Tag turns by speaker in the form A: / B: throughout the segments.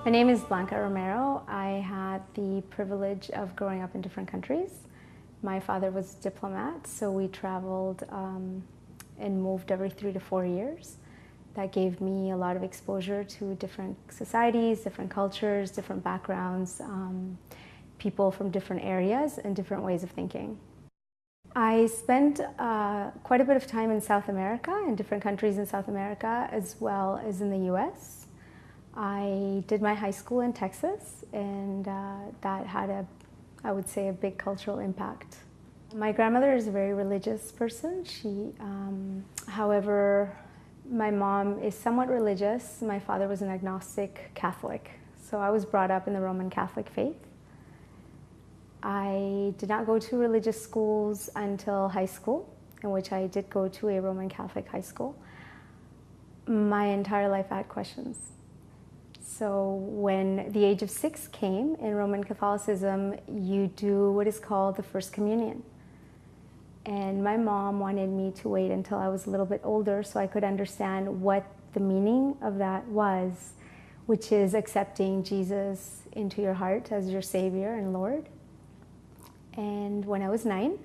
A: My name is Blanca Romero. I had the privilege of growing up in different countries. My father was a diplomat, so we traveled and moved every 3 to 4 years. That gave me a lot of exposure to different societies, different cultures, different backgrounds, people from different areas and different ways of thinking. I spent quite a bit of time in South America, in different countries in South America, as well as in the US. I did my high school in Texas, and that had I would say, a big cultural impact. My grandmother is a very religious person. However, my mom is somewhat religious. My father was an agnostic Catholic, so I was brought up in the Roman Catholic faith. I did not go to religious schools until high school, in which I did go to a Roman Catholic high school. My entire life I had questions. So when the age of 6 came in Roman Catholicism, you do what is called the First Communion. And my mom wanted me to wait until I was a little bit older so I could understand what the meaning of that was, which is accepting Jesus into your heart as your Savior and Lord. And when I was 9,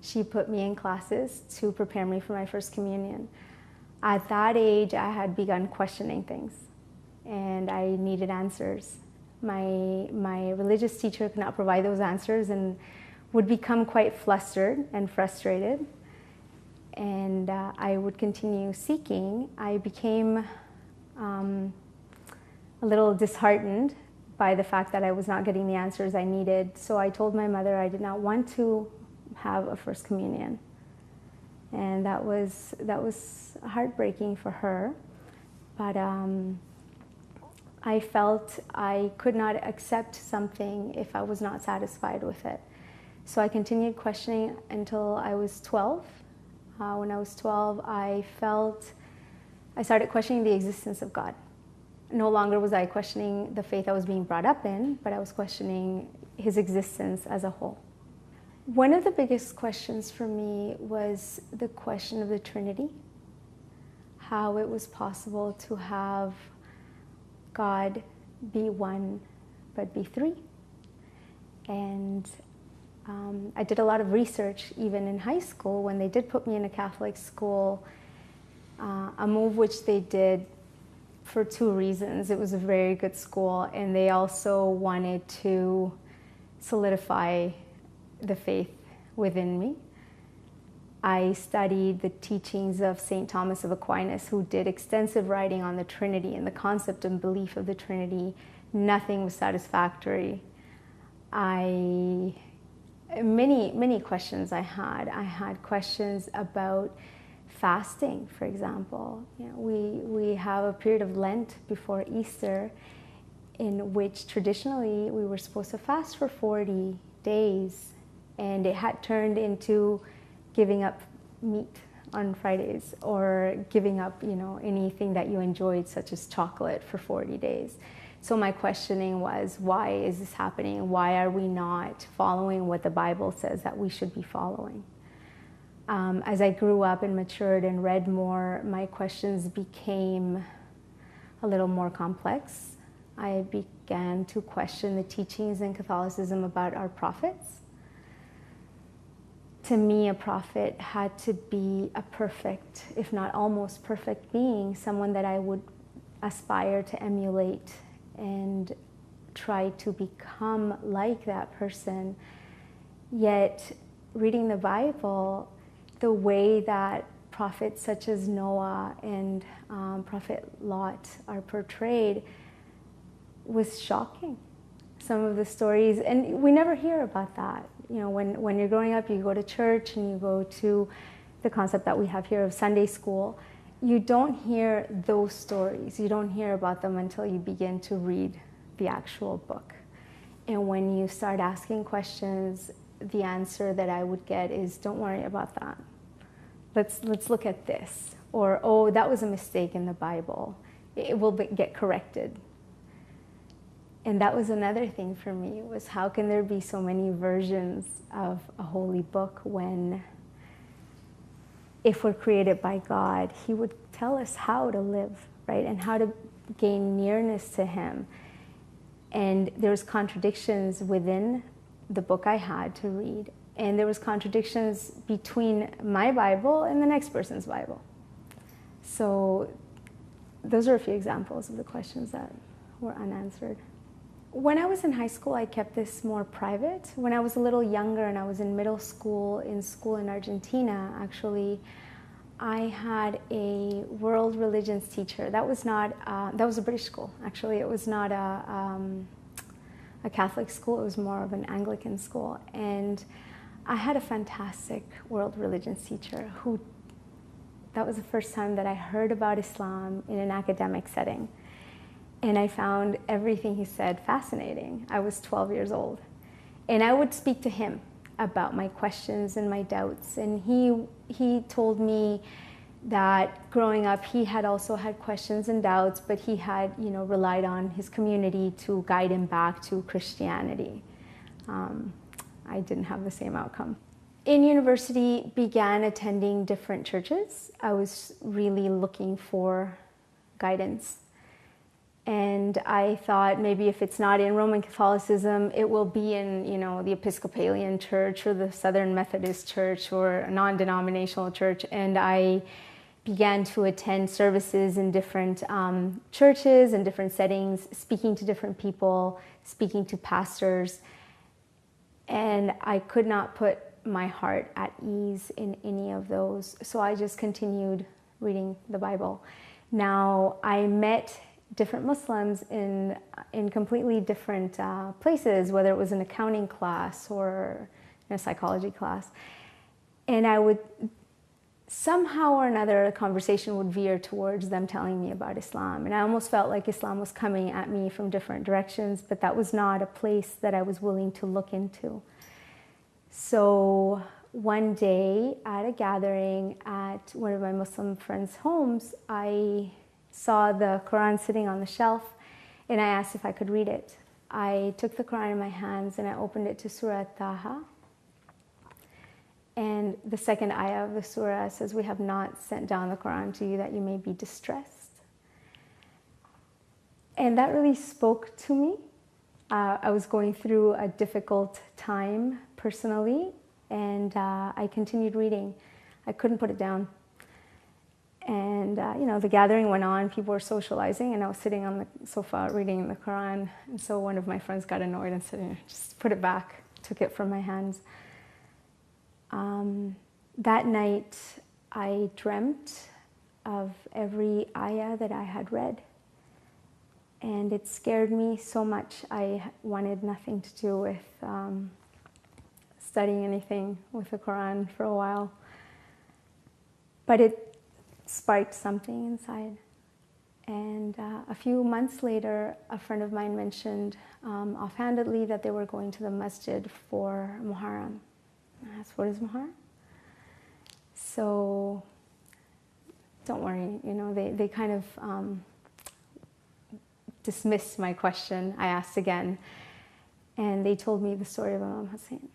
A: she put me in classes to prepare me for my First Communion. At that age, I had begun questioning things, and I needed answers. My religious teacher could not provide those answers and would become quite flustered and frustrated. And I would continue seeking. I became a little disheartened by the fact that I was not getting the answers I needed. So I told my mother I did not want to have a First Communion. And that was heartbreaking for her. But I felt I could not accept something if I was not satisfied with it. So I continued questioning until I was 12. When I was 12, I started questioning the existence of God. No longer was I questioning the faith I was being brought up in, but I was questioning His existence as a whole. One of the biggest questions for me was the question of the Trinity, how it was possible to have God be one, but be three. And I did a lot of research even in high school when they did put me in a Catholic school, a move which they did for 2 reasons. It was a very good school, and they also wanted to solidify the faith within me. I studied the teachings of St. Thomas of Aquinas, who did extensive writing on the Trinity and the concept and belief of the Trinity. Nothing was satisfactory. Many questions I had. I had questions about fasting, for example. We have a period of Lent before Easter in which traditionally we were supposed to fast for 40 days, and it had turned into giving up meat on Fridays or giving up, anything that you enjoyed, such as chocolate, for 40 days. So my questioning was, why is this happening? Why are we not following what the Bible says that we should be following? As I grew up and matured and read more, my questions became a little more complex. I began to question the teachings in Catholicism about our prophets. To me, a prophet had to be a perfect, if not almost perfect being, someone that I would aspire to emulate and try to become like that person. Yet, reading the Bible, the way that prophets such as Noah and Prophet Lot are portrayed was shocking. Some of the stories, and we never hear about that. When you're growing up, you go to church and you go to the concept that we have here of Sunday school. You don't hear those stories. You don't hear about them until you begin to read the actual book. And when you start asking questions, the answer that I would get is, don't worry about that. Let's look at this. or, oh, that was a mistake in the Bible. It will get corrected. And that was another thing for me, was how can there be so many versions of a holy book when, if we're created by God, He would tell us how to live, right? And how to gain nearness to Him. And there was contradictions within the book I had to read. And there was contradictions between my Bible and the next person's Bible. So those are a few examples of the questions that were unanswered. When I was in high school, I kept this more private. When I was a little younger and I was in middle school in Argentina, actually, I had a world religions teacher. That was a British school, actually. It was not a Catholic school. It was more of an Anglican school. And I had a fantastic world religions teacher who, that was the first time that I heard about Islam in an academic setting. And I found everything he said fascinating. I was 12 years old. And I would speak to him about my questions and my doubts. And he told me that growing up, he had also had questions and doubts, but he had, relied on his community to guide him back to Christianity. I didn't have the same outcome. In university, began attending different churches. I was really looking for guidance. And I thought maybe if it's not in Roman Catholicism, it will be in, the Episcopalian Church or the Southern Methodist Church or a non-denominational church. And I began to attend services in different churches and different settings, speaking to different people, speaking to pastors. And I could not put my heart at ease in any of those. So I just continued reading the Bible. Now, I met different Muslims in completely different places, whether it was an accounting class or in a psychology class. And I would, somehow or another, a conversation would veer towards them telling me about Islam. And I almost felt like Islam was coming at me from different directions, but that was not a place that I was willing to look into. So one day at a gathering at one of my Muslim friends' homes, I saw the Quran sitting on the shelf, and I asked if I could read it. I took the Quran in my hands and I opened it to Surah Taha. And the second ayah of the surah says, "We have not sent down the Quran to you that you may be distressed." And that really spoke to me. I was going through a difficult time personally, and I continued reading. I couldn't put it down. And, the gathering went on, people were socializing, and I was sitting on the sofa reading the Quran. And so one of my friends got annoyed and said, "Just put it back," took it from my hands. That night, I dreamt of every ayah that I had read. And it scared me so much. I wanted nothing to do with studying anything with the Quran for a while. But it sparked something inside. And a few months later, a friend of mine mentioned offhandedly that they were going to the masjid for Muharram. I asked, "What is Muharram?" So, don't worry, they kind of dismissed my question. I asked again, and they told me the story of Imam Hussein.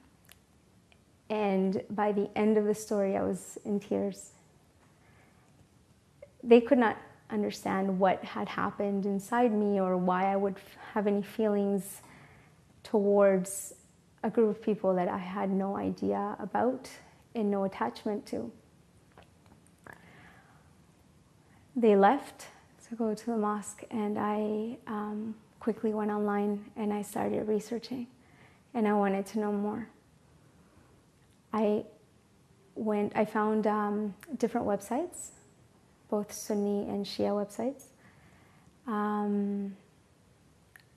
A: And by the end of the story, I was in tears. They could not understand what had happened inside me or why I would have any feelings towards a group of people that I had no idea about and no attachment to. They left to go to the mosque, and I quickly went online and I started researching, and I wanted to know more. I found different websites, both Sunni and Shia websites.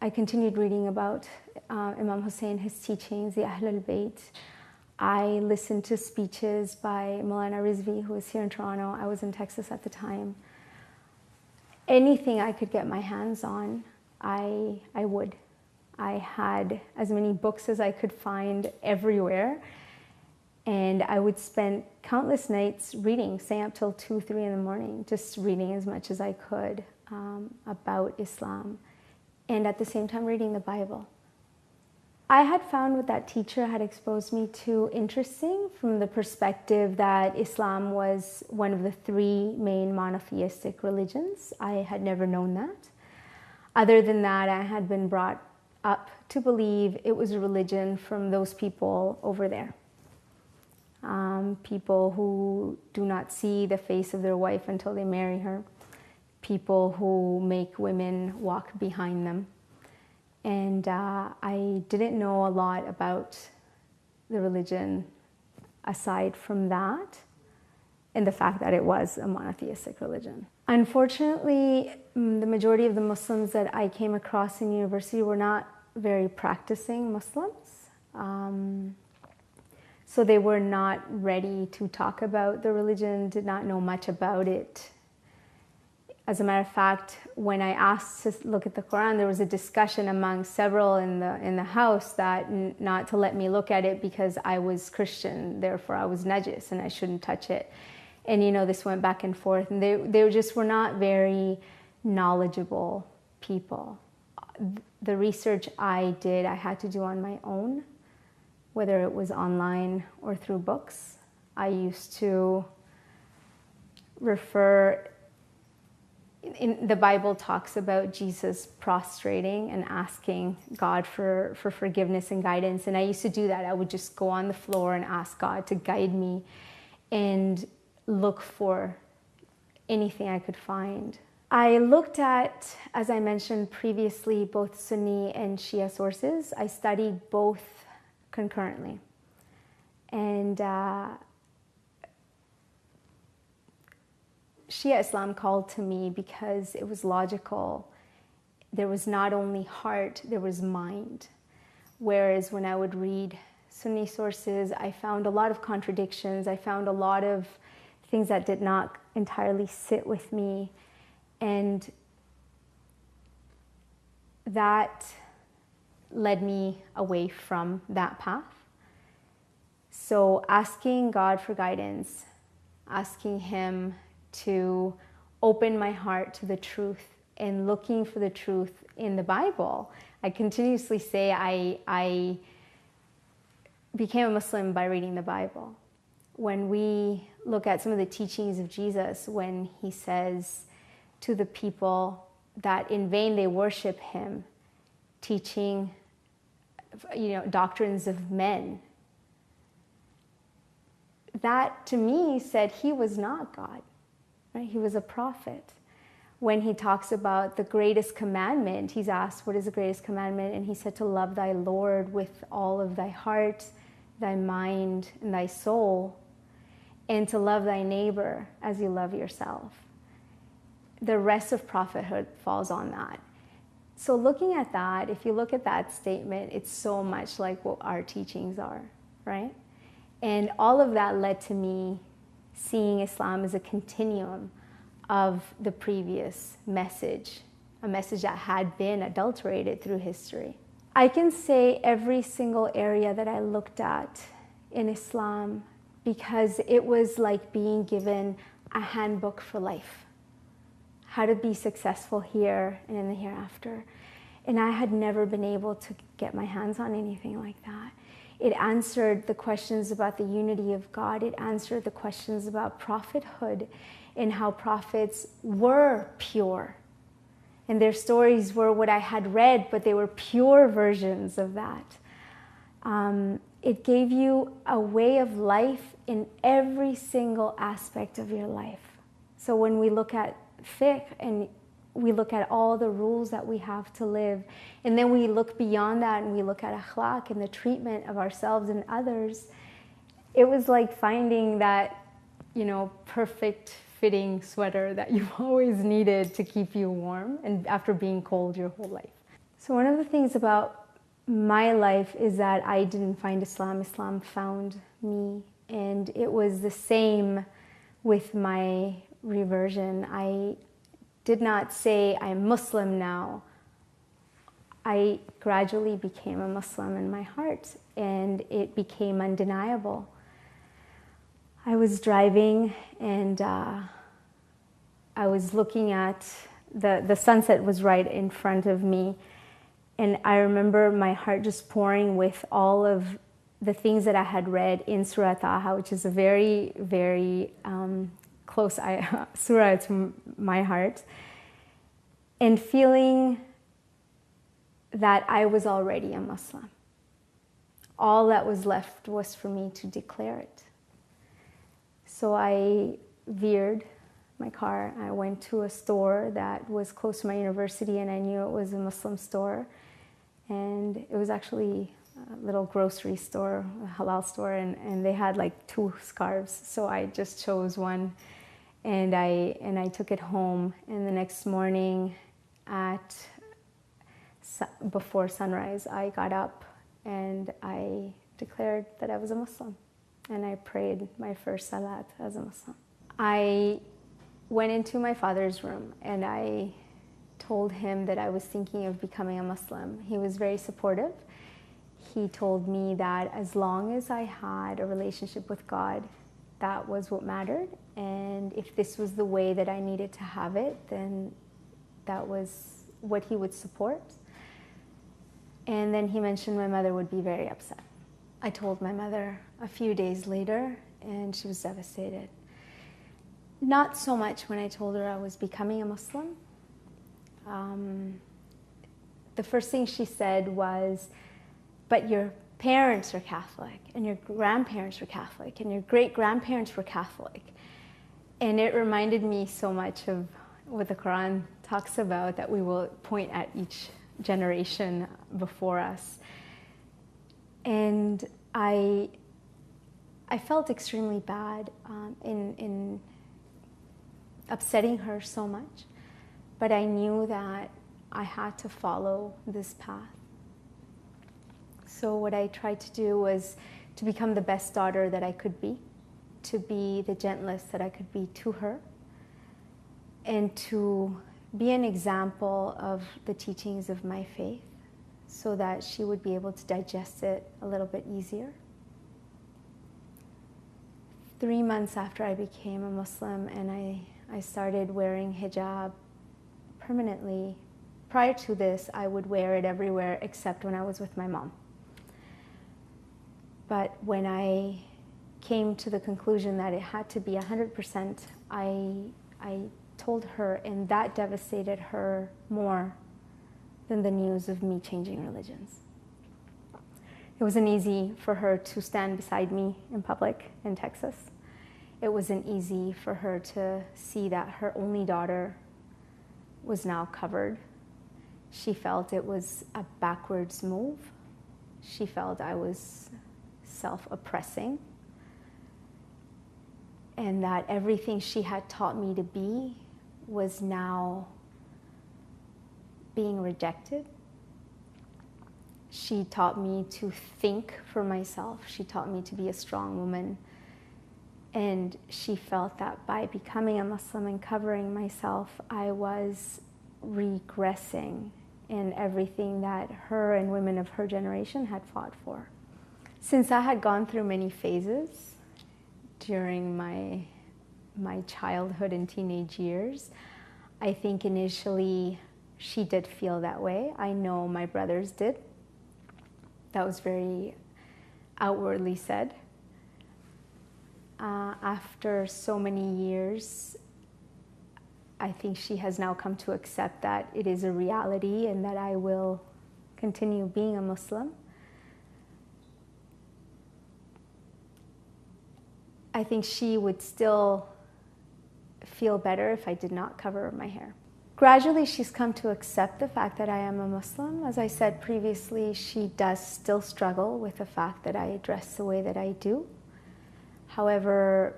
A: I continued reading about Imam Hussein, his teachings, the Ahlul Bayt. I listened to speeches by Maulana Rizvi, who was here in Toronto. I was in Texas at the time. Anything I could get my hands on, I would. I had as many books as I could find everywhere. And I would spend countless nights reading, staying up till 2, 3 in the morning, just reading as much as I could about Islam. And at the same time, reading the Bible. I had found what that teacher had exposed me to interesting from the perspective that Islam was one of the 3 main monotheistic religions. I had never known that. Other than that, I had been brought up to believe it was a religion from those people over there. People who do not see the face of their wife until they marry her. People who make women walk behind them. And I didn't know a lot about the religion aside from that, and the fact that it was a monotheistic religion. Unfortunately, the majority of the Muslims that I came across in university were not very practicing Muslims. So they were not ready to talk about the religion, did not know much about it. As a matter of fact, when I asked to look at the Quran, there was a discussion among several in the house that not to let me look at it because I was Christian, therefore I was najis and I shouldn't touch it. And this went back and forth, and they just were not very knowledgeable people. The research I did, I had to do on my own, whether it was online or through books. I used to refer, in the Bible talks about Jesus prostrating and asking God for forgiveness and guidance. And I used to do that. I would just go on the floor and ask God to guide me and look for anything I could find. I looked at, as I mentioned previously, both Sunni and Shia sources. I studied both concurrently. And Shia Islam called to me because it was logical. There was not only heart, there was mind. Whereas when I would read Sunni sources, I found a lot of contradictions. I found a lot of things that did not entirely sit with me. And that led me away from that path. So asking God for guidance, asking Him to open my heart to the truth and looking for the truth in the Bible. I continuously say I became a Muslim by reading the Bible. When we look at some of the teachings of Jesus, when He says to the people that in vain they worship Him, teaching doctrines of men, that to me said He was not God, right? He was a prophet. When He talks about the greatest commandment, He's asked, what is the greatest commandment? And He said to love thy Lord with all of thy heart, thy mind, and thy soul, and to love thy neighbor as you love yourself. The rest of prophethood falls on that. So looking at that, if you look at that statement, it's so much like what our teachings are, right? And all of that led to me seeing Islam as a continuum of the previous message, a message that had been adulterated through history. I can say every single area that I looked at in Islam, because it was like being given a handbook for life. How to be successful here and in the hereafter. And I had never been able to get my hands on anything like that. It answered the questions about the unity of God. It answered the questions about prophethood and how prophets were pure. And their stories were what I had read, but they were pure versions of that. It gave you a way of life in every single aspect of your life. So when we look at fiqh and we look at all the rules that we have to live, and then we look beyond that and we look at akhlaq and the treatment of ourselves and others, it was like finding that, perfect fitting sweater that you've always needed to keep you warm and after being cold your whole life. So one of the things about my life is that I didn't find Islam, Islam found me. And it was the same with my reversion. I did not say I'm Muslim now. I gradually became a Muslim in my heart, and it became undeniable. I was driving and I was looking at the sunset was right in front of me, and I remember my heart just pouring with all of the things that I had read in Surah Taha, which is a very, very close surah to my heart, and feeling that I was already a Muslim. All that was left was for me to declare it. So I veered my car. I went to a store that was close to my university, and I knew it was a Muslim store. And it was actually a little grocery store, a halal store, and they had like 2 scarves. So I just chose one, and I took it home. And the next morning, before sunrise, I got up and I declared that I was a Muslim. And I prayed my first salat as a Muslim. I went into my father's room and I told him that I was thinking of becoming a Muslim. He was very supportive. He told me that as long as I had a relationship with God, that was what mattered. And if this was the way that I needed to have it, then that was what he would support. And then he mentioned my mother would be very upset. I told my mother a few days later, and she was devastated. Not so much when I told her I was becoming a Muslim. The first thing she said was, but your parents are Catholic, and your grandparents were Catholic, and your great-grandparents were Catholic. And it reminded me so much of what the Quran talks about, that we will point at each generation before us. And I felt extremely bad in upsetting her so much, but I knew that I had to follow this path. So what I tried to do was to become the best daughter that I could be, to be the gentlest that I could be to her, and to be an example of the teachings of my faith so that she would be able to digest it a little bit easier. 3 months after I became a Muslim and I started wearing hijab permanently. Prior to this, I would wear it everywhere except when I was with my mom. But when I came to the conclusion that it had to be 100%, I told her, and that devastated her more than the news of me changing religions. It wasn't easy for her to stand beside me in public in Texas. It wasn't easy for her to see that her only daughter was now covered. She felt it was a backwards move. She felt I was self-oppressing, and that everything she had taught me to be was now being rejected. She taught me to think for myself. She taught me to be a strong woman. And she felt that by becoming a Muslim and covering myself, I was regressing in everything that her and women of her generation had fought for. Since I had gone through many phases during my childhood and teenage years, I think initially she did feel that way. I know my brothers did. That was very outwardly said. After so many years, I think she has now come to accept that it is a reality and that I will continue being a Muslim. I think she would still feel better if I did not cover my hair. Gradually, she's come to accept the fact that I am a Muslim. As I said previously, she does still struggle with the fact that I dress the way that I do. However,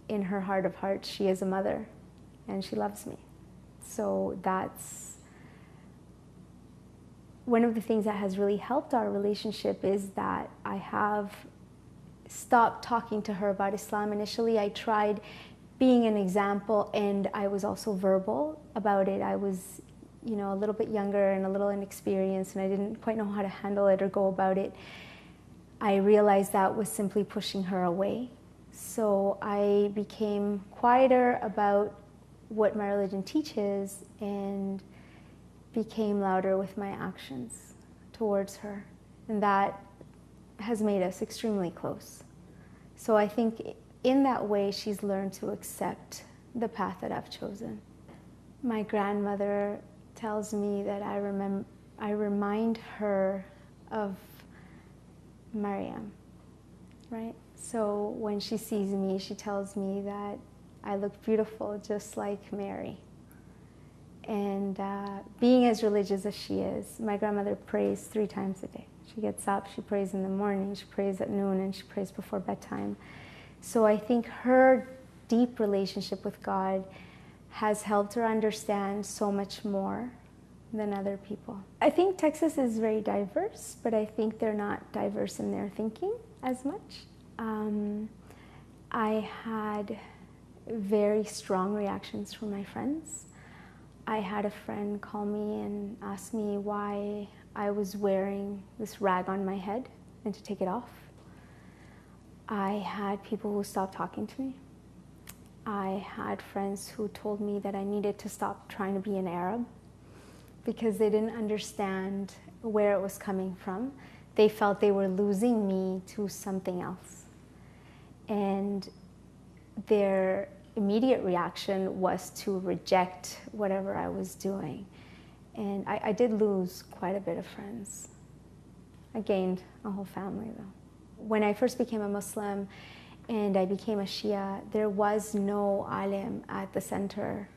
A: in her heart of hearts, she is a mother and she loves me. So that's one of the things that has really helped our relationship, is that I have stopped talking to her about Islam. Initially, I tried being an example, and I was also verbal about it. I was, a little bit younger and a little inexperienced, and I didn't quite know how to handle it or go about it. I realized that was simply pushing her away. So I became quieter about what my religion teaches and became louder with my actions towards her. And that has made us extremely close. So I think in that way, she's learned to accept the path that I've chosen. My grandmother tells me that I remind her of Mariam, right? So when she sees me, she tells me that I look beautiful just like Mary. And being as religious as she is, my grandmother prays 3 times a day. She gets up, she prays in the morning, she prays at noon, and she prays before bedtime. So I think her deep relationship with God has helped her understand so much more than other people. I think Texas is very diverse, but I think they're not diverse in their thinking as much. I had very strong reactions from my friends. I had a friend call me and ask me why I was wearing this rag on my head and to take it off. I had people who stopped talking to me. I had friends who told me that I needed to stop trying to be an Arab because they didn't understand where it was coming from. They felt they were losing me to something else. And their immediate reaction was to reject whatever I was doing. And I did lose quite a bit of friends. I gained a whole family though. When I first became a Muslim and I became a Shia, there was no alim at the center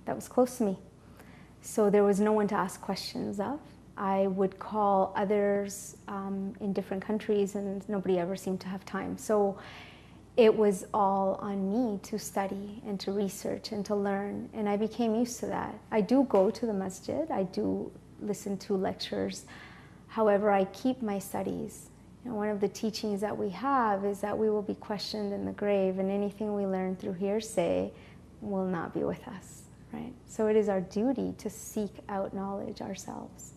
A: that was close to me. So there was no one to ask questions of. I would call others in different countries and nobody ever seemed to have time. So it was all on me to study and to research and to learn, and I became used to that. I do go to the masjid, I do listen to lectures, however I keep my studies. You know, one of the teachings that we have is that we will be questioned in the grave, and anything we learn through hearsay will not be with us, right? So it is our duty to seek out knowledge ourselves.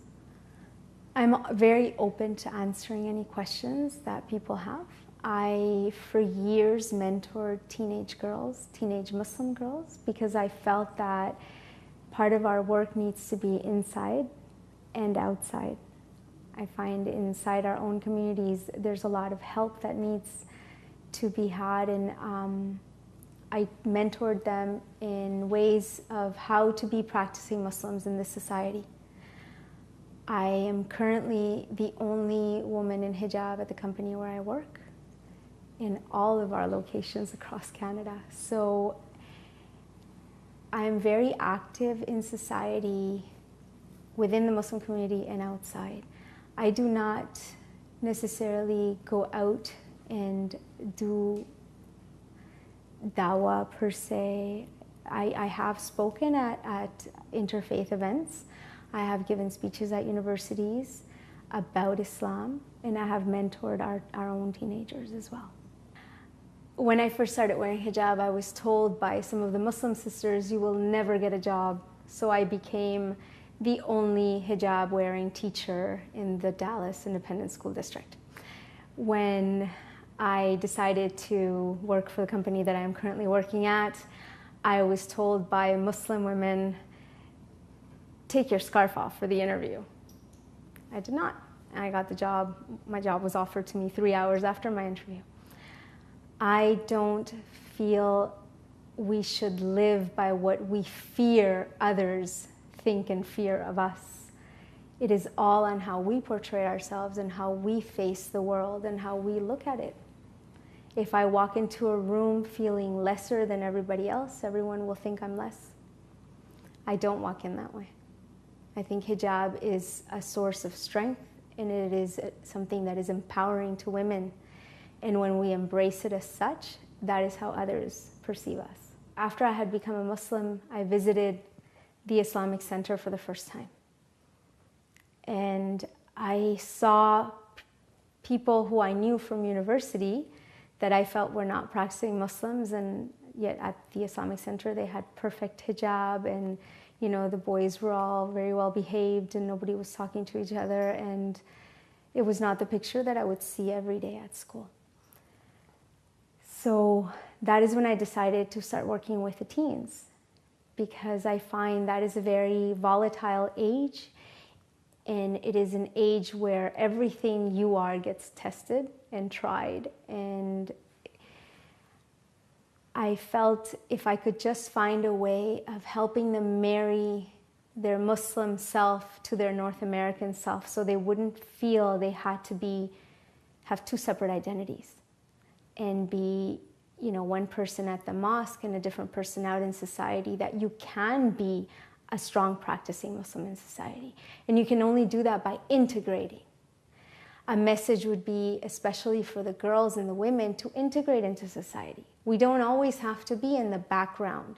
A: I'm very open to answering any questions that people have. I, for years, mentored teenage girls, teenage Muslim girls, because I felt that part of our work needs to be inside and outside. I find inside our own communities, there's a lot of help that needs to be had, and I mentored them in ways of how to be practicing Muslims in this society. I am currently the only woman in hijab at the company where I work, in all of our locations across Canada. So I am very active in society within the Muslim community and outside. I do not necessarily go out and do dawah per se. I have spoken at interfaith events. I have given speeches at universities about Islam, and I have mentored our own teenagers as well. When I first started wearing hijab, I was told by some of the Muslim sisters, you will never get a job. So I became the only hijab-wearing teacher in the Dallas Independent School District. When I decided to work for the company that I am currently working at, I was told by Muslim women, take your scarf off for the interview. I did not. I got the job. My job was offered to me 3 hours after my interview. I don't feel we should live by what we fear others think and fear of us. It is all on how we portray ourselves and how we face the world and how we look at it. If I walk into a room feeling lesser than everybody else, everyone will think I'm less. I don't walk in that way. I think hijab is a source of strength, and it is something that is empowering to women. And when we embrace it as such, that is how others perceive us. After I had become a Muslim, I visited the Islamic Center for the first time. And I saw people who I knew from university that I felt were not practicing Muslims, and yet at the Islamic Center they had perfect hijab, and you know, the boys were all very well behaved and nobody was talking to each other, and it was not the picture that I would see every day at school. So that is when I decided to start working with the teens, because I find that is a very volatile age, and it is an age where everything you are gets tested and tried. And I felt if I could just find a way of helping them marry their Muslim self to their North American self, so they wouldn't feel they had to have two separate identities and be, one person at the mosque and a different person out in society, that you can be a strong practicing Muslim in society. And you can only do that by integrating. A message would be, especially for the girls and the women, to integrate into society. We don't always have to be in the background,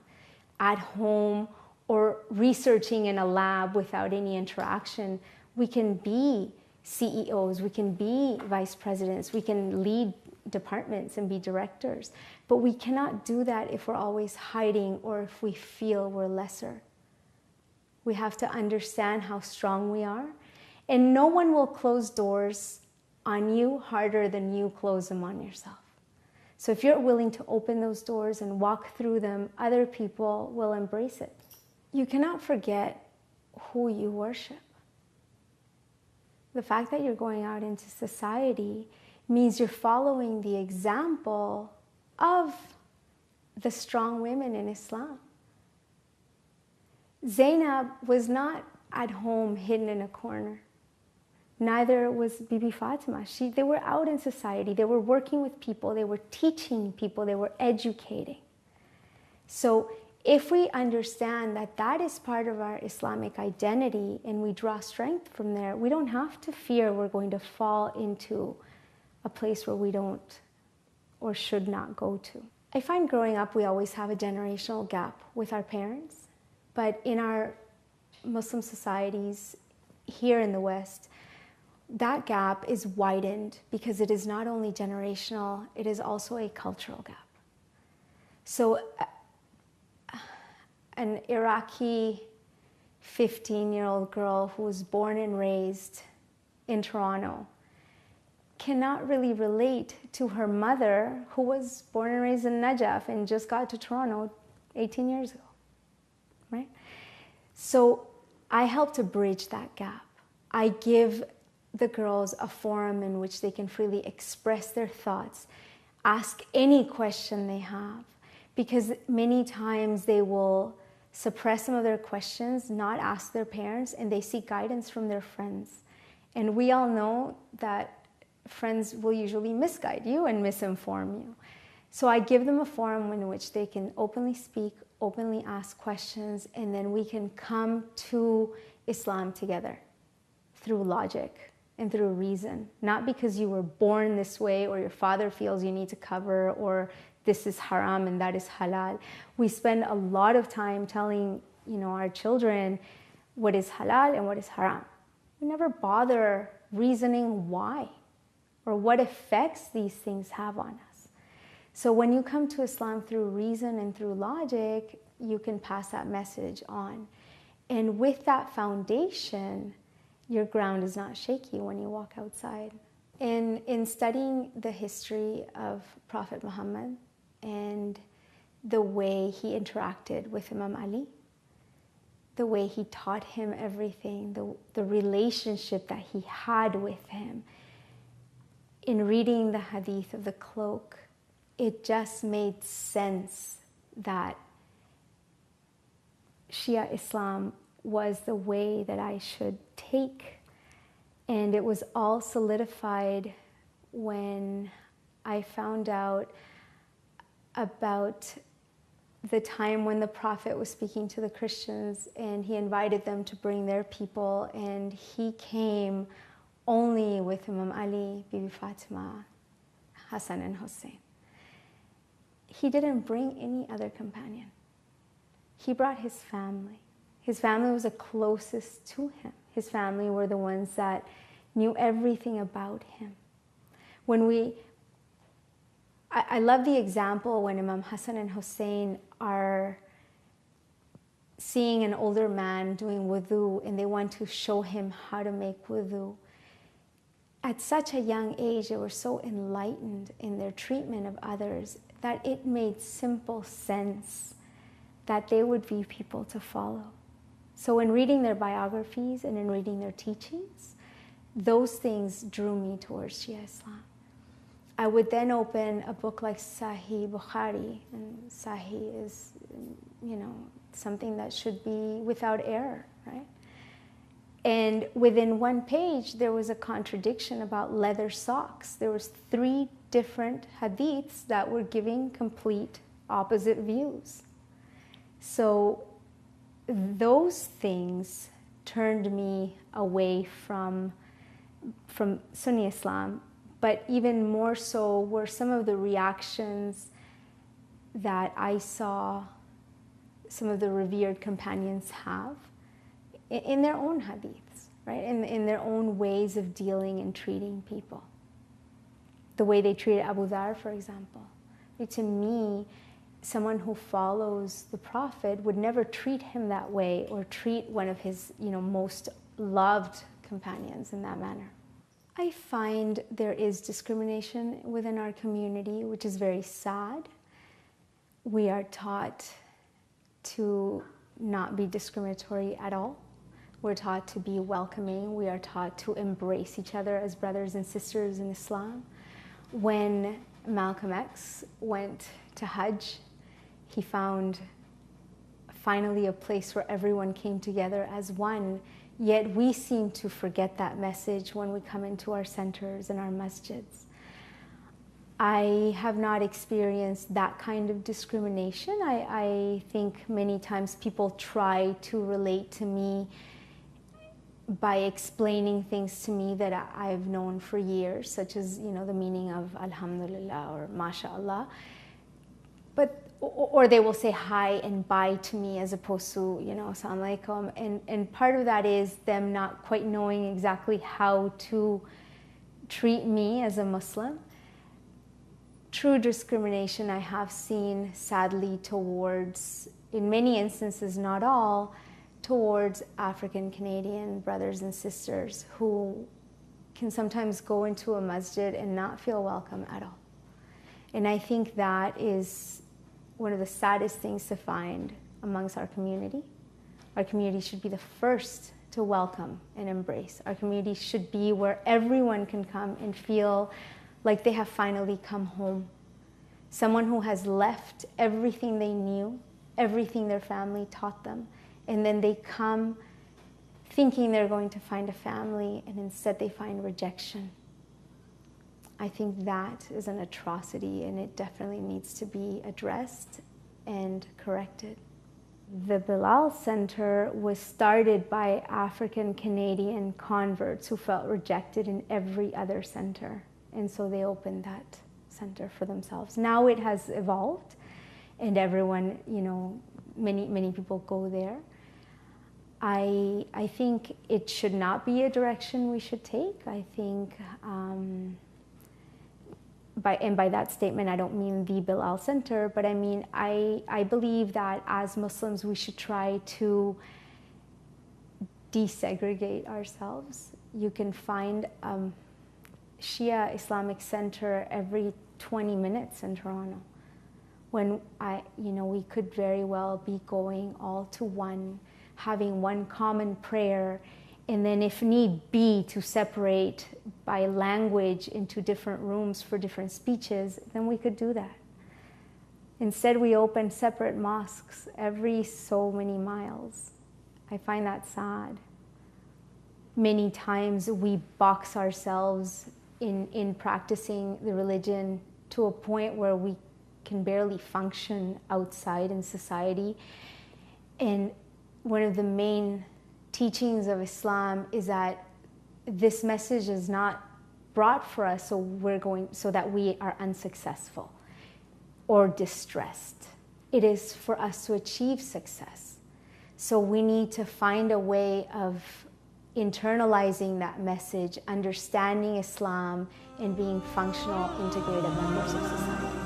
A: at home, or researching in a lab without any interaction. We can be CEOs, we can be vice presidents, we can lead departments and be directors. But we cannot do that if we're always hiding or if we feel we're lesser. We have to understand how strong we are. And no one will close doors on you harder than you close them on yourself. So if you're willing to open those doors and walk through them, other people will embrace it. You cannot forget who you worship. The fact that you're going out into society means you're following the example of the strong women in Islam. Zainab was not at home hidden in a corner. Neither was Bibi Fatima. They were out in society. They were working with people. They were teaching people. They were educating. So if we understand that that is part of our Islamic identity and we draw strength from there, we don't have to fear we're going to fall into a place where we don't or should not go to. I find growing up we always have a generational gap with our parents, but in our Muslim societies here in the West, that gap is widened because it is not only generational, it is also a cultural gap. So an Iraqi 15-year-old girl who was born and raised in Toronto cannot really relate to her mother who was born and raised in Najaf and just got to Toronto 18 years ago, right? So I help to bridge that gap. I give the girls a forum in which they can freely express their thoughts, ask any question they have, because many times they will suppress some of their questions, not ask their parents, and they seek guidance from their friends. And we all know that friends will usually misguide you and misinform you. So I give them a forum in which they can openly speak, openly ask questions, and then we can come to Islam together through logic and through reason. Not because you were born this way or your father feels you need to cover or this is haram and that is halal. We spend a lot of time telling, our children what is halal and what is haram. We never bother reasoning why or what effects these things have on us. So when you come to Islam through reason and through logic, you can pass that message on. And with that foundation, your ground is not shaky when you walk outside. And in studying the history of Prophet Muhammad and the way he interacted with Imam Ali, the way he taught him everything, the relationship that he had with him, in reading the hadith of the cloak, it just made sense that Shia Islam was the way that I should take. And it was all solidified when I found out about the time when the Prophet was speaking to the Christians and he invited them to bring their people, and he came only with Imam Ali, Bibi Fatima, Hassan and Hussein. He didn't bring any other companion. He brought his family. His family was the closest to him. His family were the ones that knew everything about him. I love the example when Imam Hassan and Hussein are seeing an older man doing wudu and they want to show him how to make wudu. At such a young age, they were so enlightened in their treatment of others that it made simple sense that they would be people to follow. So in reading their biographies and in reading their teachings, those things drew me towards Shia Islam. I would then open a book like Sahih Bukhari, and Sahih is, something that should be without error, right? And within one page, there was a contradiction about leather socks. There was 3 different hadiths that were giving complete opposite views. So those things turned me away from Sunni Islam, but even more so were some of the reactions that I saw some of the revered companions have in their own hadiths, right? In their own ways of dealing and treating people. The way they treated Abu Dhar, for example. To me, someone who follows the Prophet would never treat him that way or treat one of his, most loved companions in that manner. I find there is discrimination within our community, which is very sad. We are taught to not be discriminatory at all. We're taught to be welcoming. We are taught to embrace each other as brothers and sisters in Islam. When Malcolm X went to Hajj, he found finally a place where everyone came together as one. Yet we seem to forget that message when we come into our centers and our masjids. I have not experienced that kind of discrimination. I think many times people try to relate to me by explaining things to me that I've known for years, such as, the meaning of Alhamdulillah or MashaAllah. Or they will say hi and bye to me as opposed to, Assalamu alaikum. And part of that is them not quite knowing exactly how to treat me as a Muslim. True discrimination I have seen, sadly, towards, in many instances, not all, towards African Canadian brothers and sisters who can sometimes go into a masjid and not feel welcome at all. And I think that is one of the saddest things to find amongst our community. Our community should be the first to welcome and embrace. Our community should be where everyone can come and feel like they have finally come home. Someone who has left everything they knew, everything their family taught them, and then they come thinking they're going to find a family, and instead they find rejection. I think that is an atrocity, and it definitely needs to be addressed and corrected. The Bilal Center was started by African Canadian converts who felt rejected in every other center, and so they opened that center for themselves. Now it has evolved, and everyone, many people go there. I think it should not be a direction we should take. I think, by that statement, I don't mean the Bilal Center, but I mean, I believe that as Muslims, we should try to desegregate ourselves. You can find Shia Islamic Center every 20 minutes in Toronto, when we could very well be going all to one, having one common prayer, and then if need be to separate by language into different rooms for different speeches, then we could do that. Instead, we open separate mosques every so many miles. I find that sad. Many times we box ourselves in practicing the religion to a point where we can barely function outside in society. And one of the main teachings of Islam is that this message is not brought for us so that we are unsuccessful or distressed. It is for us to achieve success. So we need to find a way of internalizing that message, understanding Islam, and being functional, integrated members of society.